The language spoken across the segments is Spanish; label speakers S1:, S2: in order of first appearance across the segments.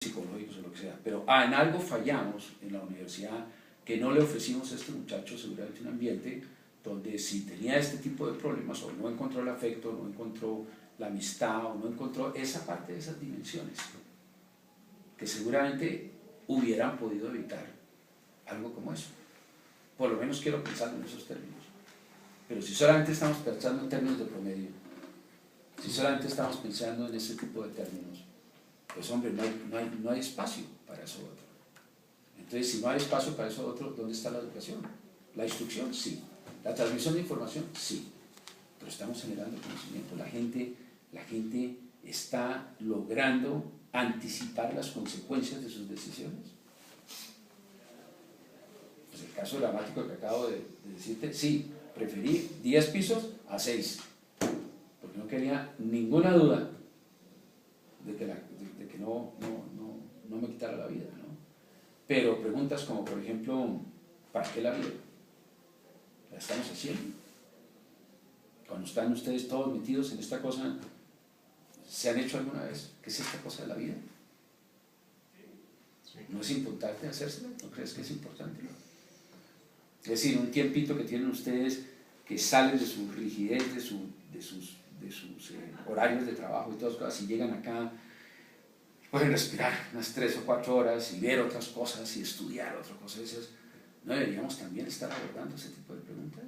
S1: psicológicos o lo que sea, pero en algo fallamos en la universidad, que no le ofrecimos a este muchacho seguramente un ambiente donde si tenía este tipo de problemas o no encontró el afecto, no encontró la amistad o no encontró esa parte de esas dimensiones, que seguramente hubieran podido evitar algo como eso. Por lo menos quiero pensar en esos términos. Pero si solamente estamos pensando en términos de promedio, si solamente estamos pensando en ese tipo de términos, pues hombre, no hay espacio para eso otro. Entonces, si no hay espacio para eso otro, ¿dónde está la educación? La instrucción, sí. La transmisión de información, sí. Pero estamos generando conocimiento. La gente está logrando anticipar las consecuencias de sus decisiones. Pues el caso dramático que acabo de decirte, sí, preferí 10 pisos a 6, porque no quería ninguna duda de que no me quitara la vida, ¿no? Pero preguntas como, por ejemplo, ¿para qué la vida? ¿La estamos haciendo? Cuando están ustedes todos metidos en esta cosa, ¿se han hecho alguna vez? ¿Qué es esta cosa de la vida? ¿No es importante hacérsela? ¿No crees que es importante? Es decir, un tiempito que tienen ustedes que salen de su rigidez, de sus horarios de trabajo y todas las cosas, y llegan acá, pueden respirar unas 3 o 4 horas y ver otras cosas y estudiar otras cosas. Esas. ¿No deberíamos también estar abordando ese tipo de preguntas?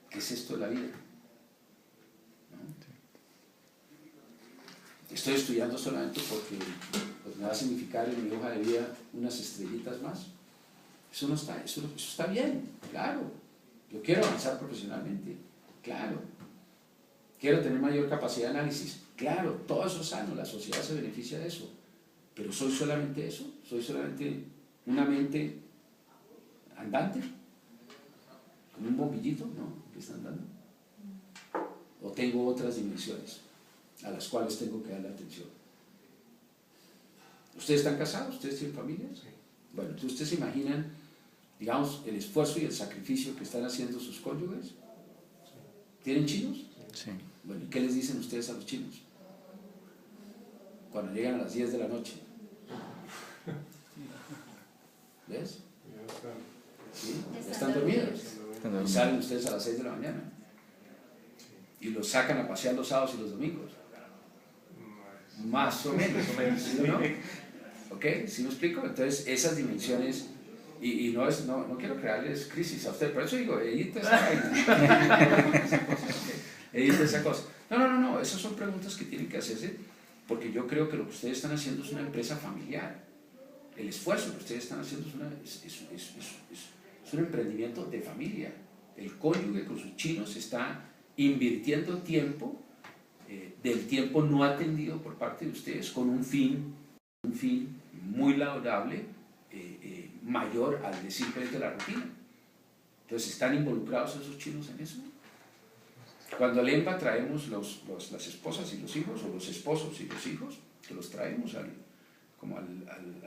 S1: ¿Qué es esto de la vida? ¿No? Estoy estudiando solamente porque pues, me va a significar en mi hoja de vida unas estrellitas más. Eso está bien, claro. Yo quiero avanzar profesionalmente, claro. Quiero tener mayor capacidad de análisis, claro, todo eso es sano, la sociedad se beneficia de eso. Pero ¿soy solamente eso? ¿Soy solamente una mente andante? ¿Como un bombillito, no? Que está andando. ¿O tengo otras dimensiones a las cuales tengo que darle atención? ¿Ustedes están casados? ¿Ustedes tienen familias? Sí. Bueno, entonces ustedes se imaginan, digamos, el esfuerzo y el sacrificio que están haciendo sus cónyuges. Sí. ¿Tienen chinos?
S2: Sí.
S1: Bueno, ¿y qué les dicen ustedes a los chinos? Cuando llegan a las 10 de la noche. ¿Ves? ¿Sí? Ya están dormidos. Y salen ustedes a las 6 de la mañana. Y los sacan a pasear los sábados y los domingos. Más o menos. ¿Sí, no? ¿Ok? ¿Sí me explico? Entonces, esas dimensiones, y no quiero crearles crisis a ustedes, por eso digo, edita esa vaina. Edita esa cosa. No, esas son preguntas que tienen que hacerse, porque yo creo que lo que ustedes están haciendo es una empresa familiar. El esfuerzo que ustedes están haciendo es un emprendimiento de familia. El cónyuge con sus chinos está invirtiendo tiempo, del tiempo no atendido por parte de ustedes, con un fin muy laudable, mayor al de simplemente la rutina. Entonces, ¿están involucrados esos chinos en eso? Cuando al EMBA traemos las esposas y los hijos, o los esposos y los hijos, que los traemos a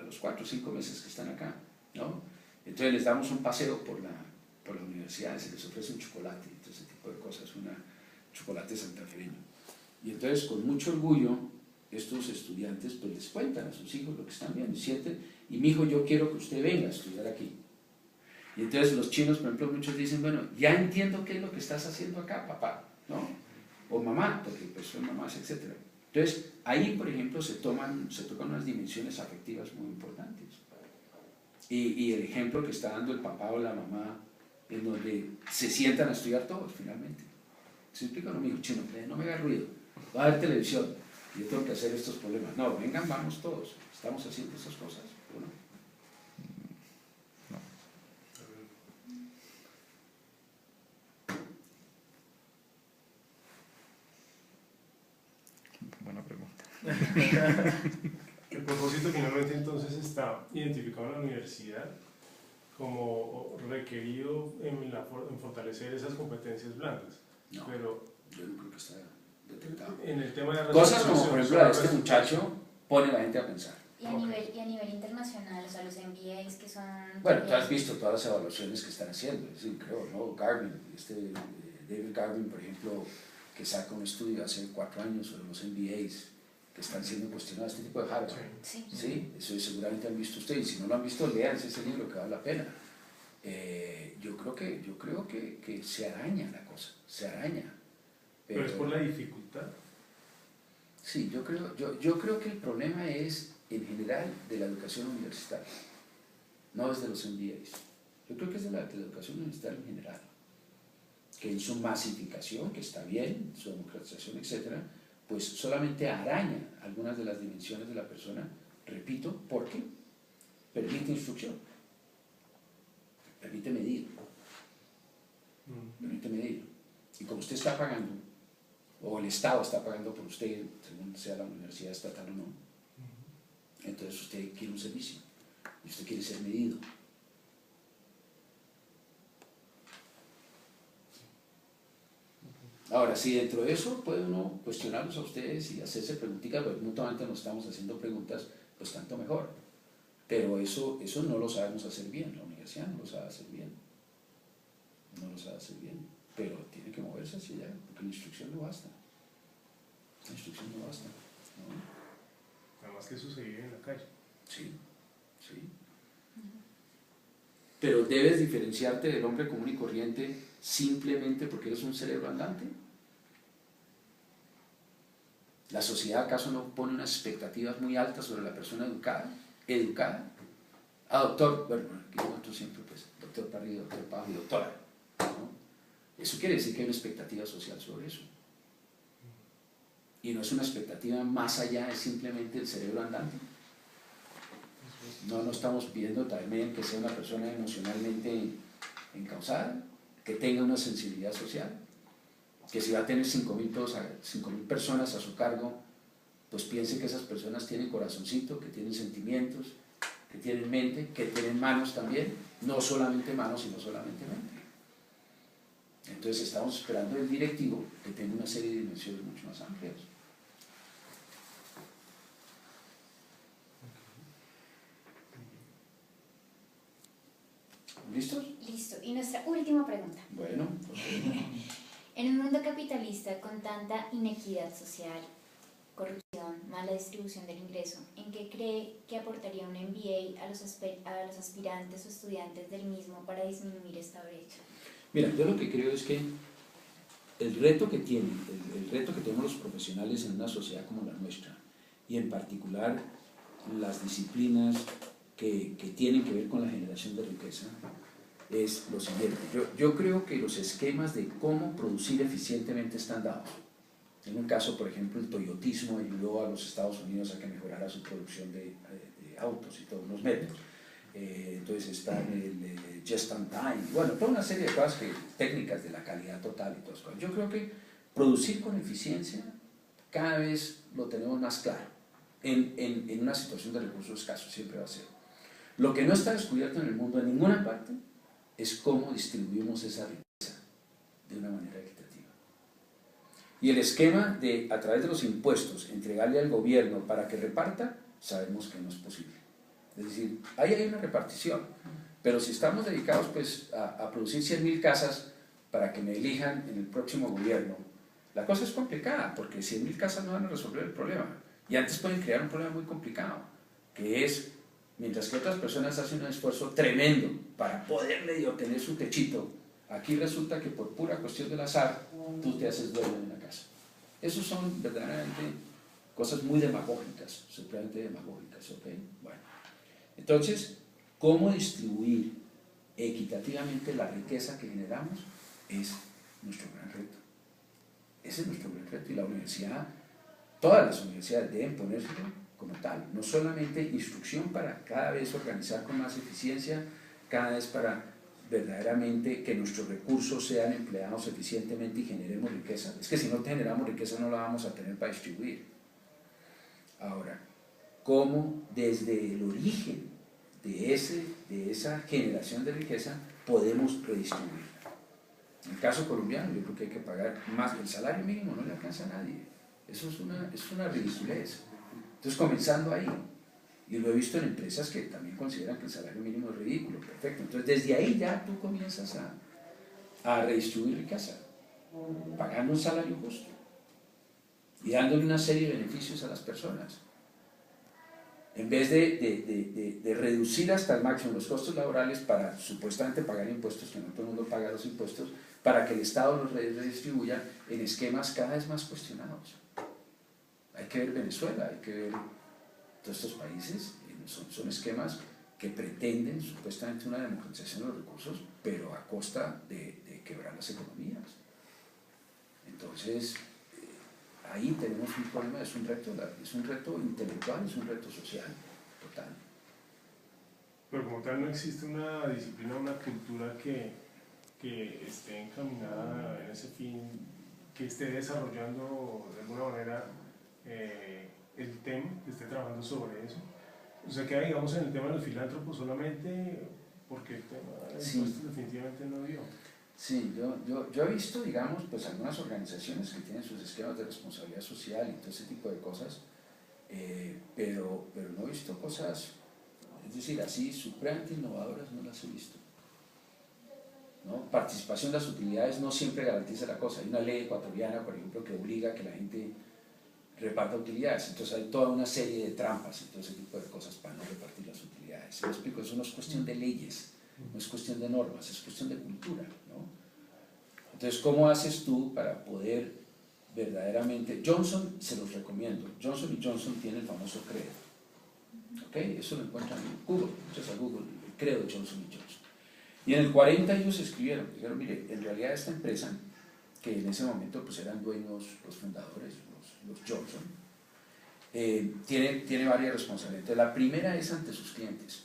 S1: los 4 o 5 meses que están acá, ¿no? Entonces les damos un paseo por la universidad, se les ofrece un chocolate, todo ese tipo de cosas, chocolate santafereño. Y entonces con mucho orgullo estos estudiantes pues les cuentan a sus hijos lo que están viendo y sienten, y mi hijo, yo quiero que usted venga a estudiar aquí. Y entonces los chinos, por ejemplo, muchos dicen, bueno, ya entiendo qué es lo que estás haciendo acá, papá, ¿no? O mamá, porque pues son mamás, etc. Entonces, ahí, por ejemplo, se tocan unas dimensiones afectivas muy importantes. Y el ejemplo que está dando el papá o la mamá, en donde se sientan a estudiar todos, finalmente. ¿Se explica? No, mi hijo, chino, no me haga ruido, va a haber televisión, yo tengo que hacer estos problemas. No, vengan, vamos todos, estamos haciendo esas cosas, ¿no?
S2: Buena pregunta.
S3: El propósito finalmente entonces está identificado en la universidad como requerido en fortalecer esas competencias blandas.
S1: No,
S3: pero
S1: yo no creo que está detectado.
S3: En el tema de la
S1: cosas como, por ejemplo, este muchacho pone a la gente a pensar.
S4: Y a nivel internacional, o sea, los MBAs que son...
S1: Bueno, tú has visto todas las evaluaciones que están haciendo, sí, creo, ¿no? David Garvin, por ejemplo, que saca un estudio hace 4 años sobre los MBAs, están siendo cuestionados, este tipo de Harvard.
S4: Sí.
S1: Sí, eso seguramente han visto ustedes, si no lo han visto, léanse ese libro que vale la pena. Yo creo que se araña la cosa, se araña.
S3: Pero es por la dificultad.
S1: Sí, yo creo que el problema es en general de la educación universitaria, no es de los MBAs. Yo creo que es de la educación universitaria en general, que en su masificación, que está bien, su democratización, etcétera, pues solamente araña algunas de las dimensiones de la persona, repito, porque permite instrucción, permite medir, permite medir. Y como usted está pagando, o el Estado está pagando por usted, según sea la universidad estatal o no, entonces usted quiere un servicio, y usted quiere ser medido. Ahora, si dentro de eso puede uno cuestionarlos a ustedes y hacerse preguntitas, porque mutuamente nos estamos haciendo preguntas, pues tanto mejor. Pero eso no lo sabemos hacer bien, la universidad no lo sabe hacer bien. No lo sabe hacer bien, pero tiene que moverse hacia allá, porque la instrucción no basta. La instrucción no basta, ¿no?
S3: Nada más que eso se vive en la calle.
S1: Sí, sí. Pero debes diferenciarte del hombre común y corriente simplemente porque eres un cerebro andante. ¿La sociedad acaso no pone unas expectativas muy altas sobre la persona educada? ¿Educada? Ah, doctor, bueno, aquí nosotros siempre, pues, doctor Parrillo, doctor Pau y doctora, ¿no? Eso quiere decir que hay una expectativa social sobre eso. Y no es una expectativa más allá, es simplemente el cerebro andante. No estamos pidiendo también que sea una persona emocionalmente encauzada, que tenga una sensibilidad social, que si va a tener 5.000 personas a su cargo, pues piense que esas personas tienen corazoncito, que tienen sentimientos, que tienen mente, que tienen manos también, no solamente manos, sino solamente mente. Entonces estamos esperando del directivo que tenga una serie de dimensiones mucho más amplias. ¿Listos?
S4: Listo. Y nuestra última pregunta.
S1: Bueno, pues,
S4: En un mundo capitalista con tanta inequidad social, corrupción, mala distribución del ingreso, ¿en qué cree que aportaría un MBA a los aspirantes o estudiantes del mismo para disminuir esta brecha?
S1: mira, yo lo que creo es que el reto que tienen, el reto que tenemos los profesionales en una sociedad como la nuestra, y en particular las disciplinas que tienen que ver con la generación de riqueza, es lo siguiente. Yo creo que los esquemas de cómo producir eficientemente están dados. En un caso, por ejemplo, el toyotismo ayudó a los Estados Unidos a que mejorara su producción de autos y todos los métodos. Entonces está el just in time, bueno, toda una serie de cosas técnicas de la calidad total y todas cosas. Yo creo que producir con eficiencia cada vez lo tenemos más claro. En una situación de recursos escasos siempre va a ser. Lo que no está descubierto en el mundo en ninguna parte es cómo distribuimos esa riqueza de una manera equitativa. Y el esquema de, a través de los impuestos, entregarle al gobierno para que reparta, sabemos que no es posible. Es decir, ahí hay una repartición, pero si estamos dedicados pues, a producir 100.000 casas para que me elijan en el próximo gobierno, la cosa es complicada, porque 100.000 casas no van a resolver el problema. Y antes pueden crear un problema muy complicado, que es, mientras que otras personas hacen un esfuerzo tremendo para poder medio tener su techito, aquí resulta que por pura cuestión del azar, tú te haces dueño de una casa. Esos son verdaderamente cosas muy demagógicas, supremamente demagógicas, ¿ok? Bueno, entonces, ¿cómo distribuir equitativamente la riqueza que generamos? Es nuestro gran reto. Ese es nuestro gran reto, y la universidad, todas las universidades deben ponérselo como tal, no solamente instrucción para cada vez organizar con más eficiencia, cada vez para verdaderamente que nuestros recursos sean empleados eficientemente y generemos riqueza. Es que si no generamos riqueza no la vamos a tener para distribuir. Ahora, ¿cómo desde el origen de esa generación de riqueza podemos redistribuirla? En el caso colombiano, yo creo que hay que pagar más. El salario mínimo no le alcanza a nadie. Eso es una ridiculez. Entonces, comenzando ahí, y lo he visto en empresas que también consideran que el salario mínimo es ridículo, perfecto. Entonces, desde ahí ya tú comienzas a redistribuir riqueza, pagando un salario justo. y dándole una serie de beneficios a las personas. En vez de reducir hasta el máximo los costos laborales para supuestamente pagar impuestos, que no todo el mundo paga los impuestos, para que el Estado los redistribuya en esquemas cada vez más cuestionados. Hay que ver Venezuela, hay que ver todos estos países, son esquemas que pretenden supuestamente una democratización de los recursos, pero a costa de quebrar las economías. Entonces, ahí tenemos un problema, es un reto intelectual, es un reto social, total.
S3: Pero como tal no existe una disciplina, una cultura que esté encaminada en ese fin, que esté desarrollando de alguna manera el tema, que esté trabajando sobre eso. O sea, que digamos en el tema de los filántropos solamente porque el tema de impuestos definitivamente no dio.
S1: Sí, yo he visto, digamos, pues algunas organizaciones que tienen sus esquemas de responsabilidad social y todo ese tipo de cosas, pero no he visto cosas, es decir, así supremamente innovadoras, no las he visto. ¿No? Participación de las utilidades no siempre garantiza la cosa. Hay una ley ecuatoriana, por ejemplo, que obliga a que la gente reparta utilidades, entonces hay toda una serie de trampas y todo ese tipo de cosas para no repartir las utilidades. ¿Me explico? Eso no es cuestión de leyes, no es cuestión de normas, es cuestión de cultura, ¿no? Entonces, ¿cómo haces tú para poder verdaderamente? Johnson, se los recomiendo, Johnson & Johnson tiene el famoso credo, ¿ok? Eso lo encuentran en Google, muchas a Google, el credo de Johnson & Johnson. Y en el 40 ellos escribieron, dijeron, mire, en realidad esta empresa, que en ese momento pues eran dueños los fundadores, los Johnson, tiene varias responsabilidades. La primera es ante sus clientes,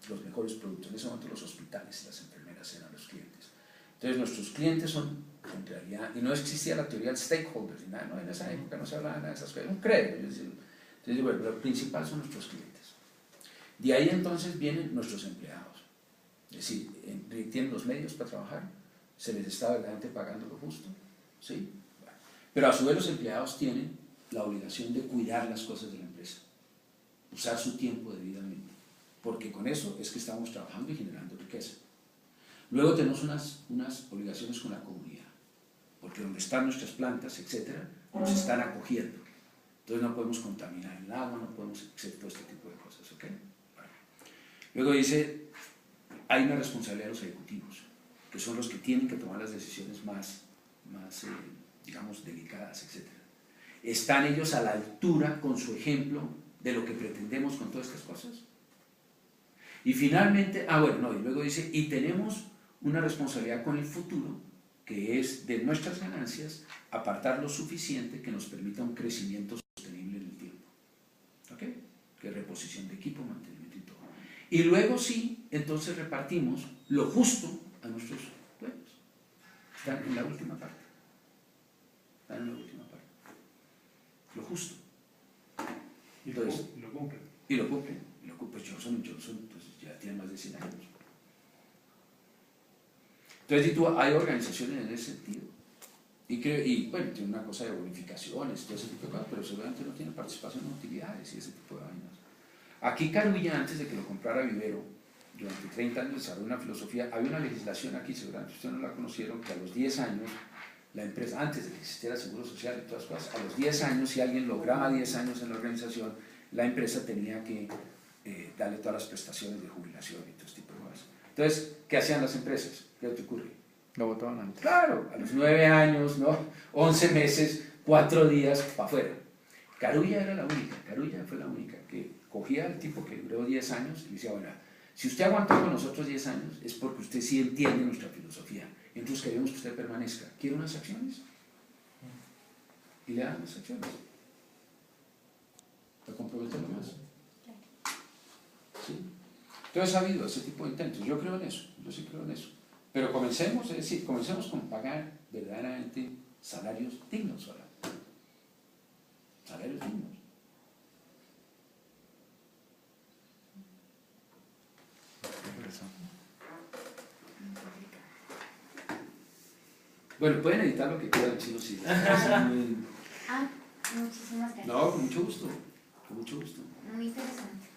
S1: los mejores productos. En ese momento los hospitales y las enfermeras eran los clientes. Entonces nuestros clientes son, en realidad, y no existía la teoría del stakeholder, ni nada, ¿no? En esa época no se hablaba nada de esas cosas, era un credo. Entonces, bueno, lo principal son nuestros clientes. De ahí entonces vienen nuestros empleados. Es decir, tienen los medios para trabajar, se les está verdaderamente pagando lo justo, ¿sí? Bueno, pero a su vez los empleados tienen la obligación de cuidar las cosas de la empresa, usar su tiempo debidamente, porque con eso es que estamos trabajando y generando riqueza. Luego tenemos unas obligaciones con la comunidad, porque donde están nuestras plantas, etcétera, nos están acogiendo. Entonces no podemos contaminar el agua, no podemos hacer todo este tipo de cosas, ¿ok? Bueno. Luego dice, hay una responsabilidad de los ejecutivos, que son los que tienen que tomar las decisiones más digamos, delicadas, etc. ¿Están ellos a la altura con su ejemplo de lo que pretendemos con todas estas cosas? Y finalmente, y luego dice, y tenemos una responsabilidad con el futuro, que es de nuestras ganancias, apartar lo suficiente que nos permita un crecimiento sostenible en el tiempo. ¿Ok? Que es reposición de equipo, mantenimiento y todo. Y luego sí, entonces repartimos lo justo a nuestros dueños. Están en la última parte. Están en la última parte. Lo justo. Entonces,
S3: lo cumplen.
S1: Y lo cumplen. Pues Johnson pues ya tiene más de 100 años. Entonces, hay organizaciones en ese sentido. Y bueno, tiene una cosa de bonificaciones, todo ese tipo de cosas, pero seguramente no tiene participación en utilidades y ese tipo de vainas. Aquí Carulla, antes de que lo comprara Vivero, durante 30 años desarrolló una filosofía. Había una legislación aquí, seguramente ustedes no la conocieron, que a los 10 años, la empresa, antes de que existiera Seguro Social y todas las cosas, a los 10 años, si alguien lograba 10 años en la organización, la empresa tenía que darle todas las prestaciones de jubilación y todo este tipo de cosas. Entonces, ¿qué hacían las empresas? ¿Qué te ocurre?
S2: Lo votaban antes.
S1: Claro, a los 9 años, ¿no? 11 meses, 4 días, para afuera. Carulla era la única, Carulla fue la única que cogía al tipo que duró 10 años y decía, bueno, si usted aguantó con nosotros 10 años es porque usted sí entiende nuestra filosofía, entonces queremos que usted permanezca. ¿Quiere unas acciones? Y le dan las acciones. ¿Lo comprometemos más? ¿Sí? Entonces ha habido ese tipo de intentos, yo creo en eso, yo sí creo en eso. Pero comencemos, es decir, comencemos con pagar verdaderamente salarios dignos ahora. Salarios dignos. Bueno, pueden editar lo que quieran, chicos, sí.
S4: Muchísimas gracias.
S1: No, con mucho gusto, con mucho gusto.
S4: Muy interesante.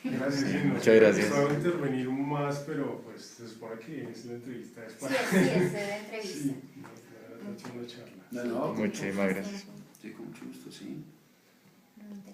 S3: Gracias.
S2: Muchas gracias.
S3: Puedo intervenir más, pero pues se supone que es la entrevista. Es para...
S4: Sí, es de entrevista.
S3: Sí, no, una charla.
S1: No,
S2: Muchísimas gracias.
S1: Sí, con mucho gusto, sí.